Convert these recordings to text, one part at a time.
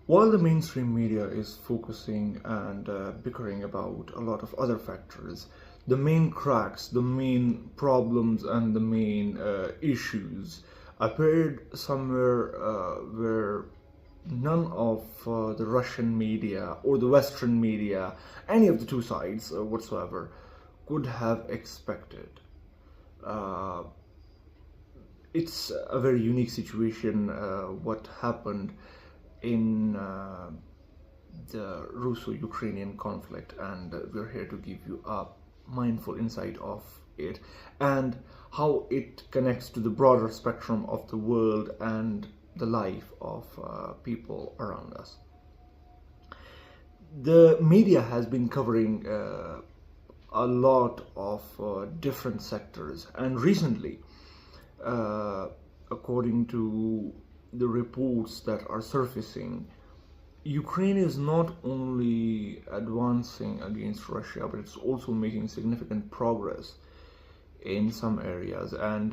While the mainstream media is focusing and bickering about a lot of other factors, the main cracks, the main problems, and the main issues appeared somewhere where none of the Russian media or the Western media, any of the two sides whatsoever, could have expected. Uh, it's a very unique situation what happened in the Russo-Ukrainian conflict, and we're here to give you a mindful insight of it and how it connects to the broader spectrum of the world and the life of people around us. The media has been covering a lot of different sectors, and recently, according to the reports that are surfacing, Ukraine is not only advancing against Russia, but it's also making significant progress in some areas, and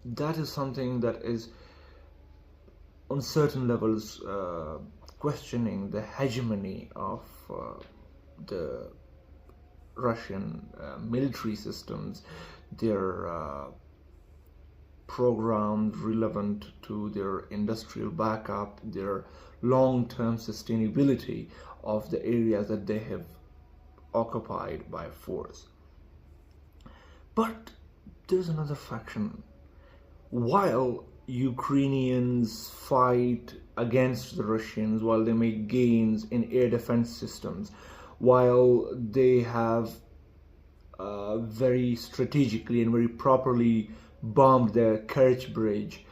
that is something that is on certain levels questioning the hegemony of the Russian military systems, their programs relevant to their industrial backup, their long-term sustainability of the areas that they have occupied by force. But there's another faction. While Ukrainians fight against the Russians, while they make gains in air defense systems, while they have very strategically and very properly bombed the Kerch Bridge,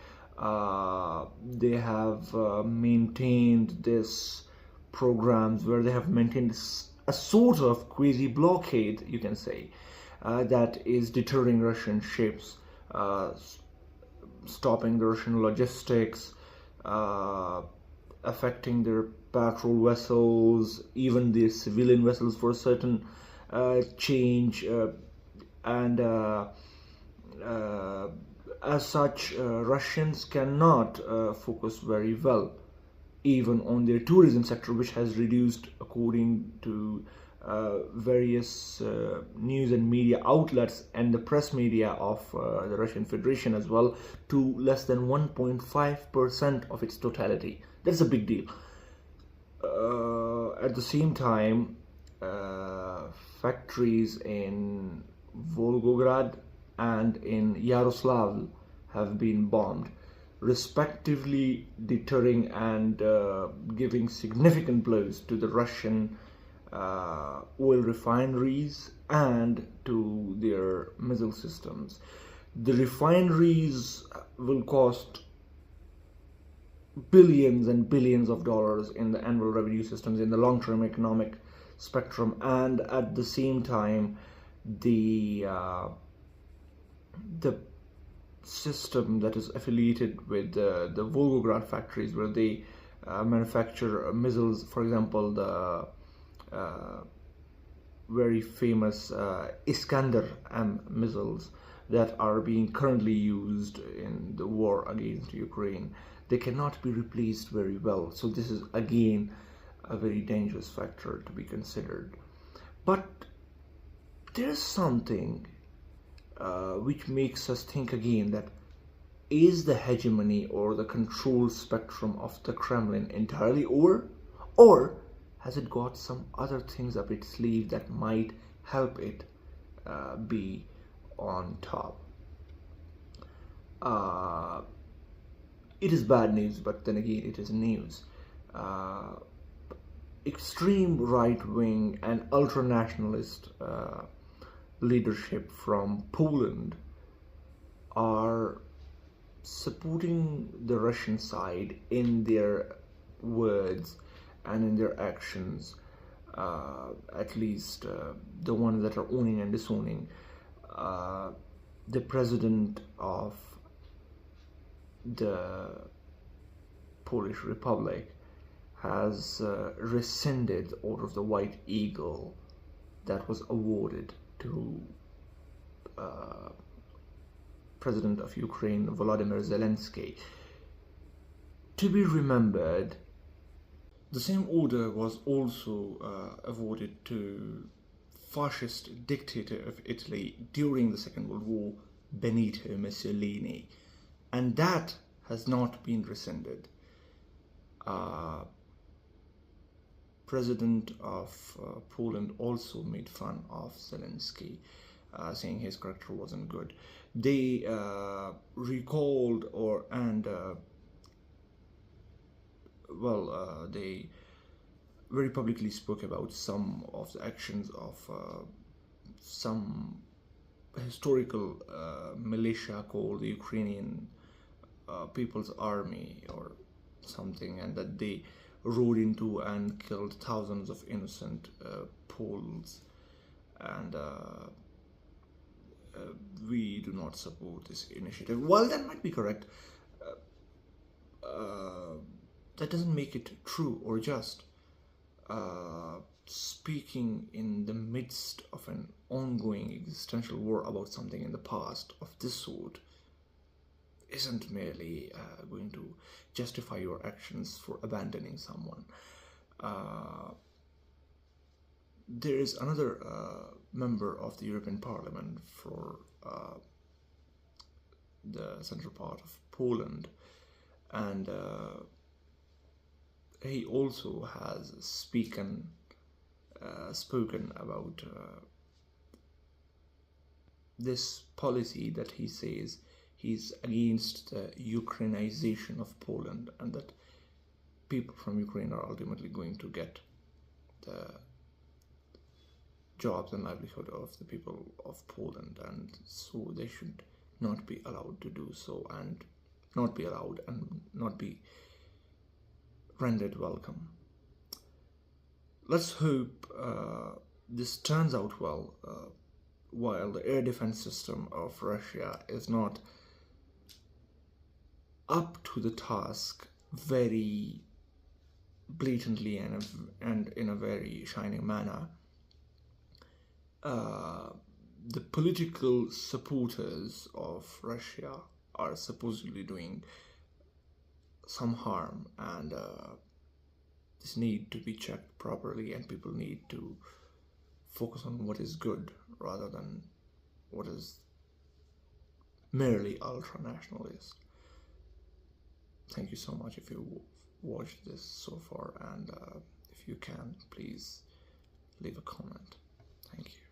they have maintained this programs where they have maintained a sort of quasi-blockade, you can say, that is deterring Russian ships, stopping the Russian logistics, affecting their patrol vessels, even the civilian vessels for a certain change, and as such, Russians cannot focus very well even on their tourism sector, which has reduced, according to various news and media outlets and the press media of the Russian Federation as well, to less than 1.5% of its totality. That's a big deal. At the same time, factories in Volgograd and in Yaroslavl have been bombed, respectively deterring and giving significant blows to the Russian oil refineries and to their missile systems. The refineries will cost billions and billions of dollars in the annual revenue systems in the long-term economic spectrum, and at the same time the system that is affiliated with the Volgograd factories, where they manufacture missiles, for example the very famous Iskander M missiles that are being currently used in the war against Ukraine. They cannot be replaced very well, so this is again a very dangerous factor to be considered. But there's something which makes us think again, that is the hegemony or the control spectrum of the Kremlin entirely over, or has it got some other things up its sleeve that might help it be on top? It is bad news, but then again it is news. Extreme right-wing and ultra-nationalist leadership from Poland are supporting the Russian side in their words and in their actions, at least the ones that are owning and disowning. The president of the Polish Republic has rescinded the Order of the White Eagle that was awarded to President of Ukraine Volodymyr Zelensky. To be remembered, the same order was also awarded to fascist dictator of Italy during the Second World War, Benito Mussolini, and that has not been rescinded. President of Poland also made fun of Zelensky, saying his character wasn't good. They recalled they very publicly spoke about some of the actions of some historical militia called the Ukrainian People's Army or something, and that they rode into and killed thousands of innocent Poles, and we do not support this initiative. While that might be correct, that doesn't make it true or just. Speaking in the midst of an ongoing existential war about something in the past of this sort isn't merely going to justify your actions for abandoning someone. There is another member of the European Parliament for the central part of Poland, and he also has spoken about this policy that he says he's against the Ukrainization of Poland, and that people from Ukraine are ultimately going to get the jobs and livelihood of the people of Poland, and so they should not be allowed to do so, and not be allowed and not be rendered welcome. Let's hope this turns out well. While the air defense system of Russia is not up to the task very blatantly and in a very shining manner, the political supporters of Russia are supposedly doing some harm, and this need to be checked properly, and people need to focus on what is good rather than what is merely ultra-nationalist. Thank you so much if you watched this so far, and if you can, please leave a comment. Thank you.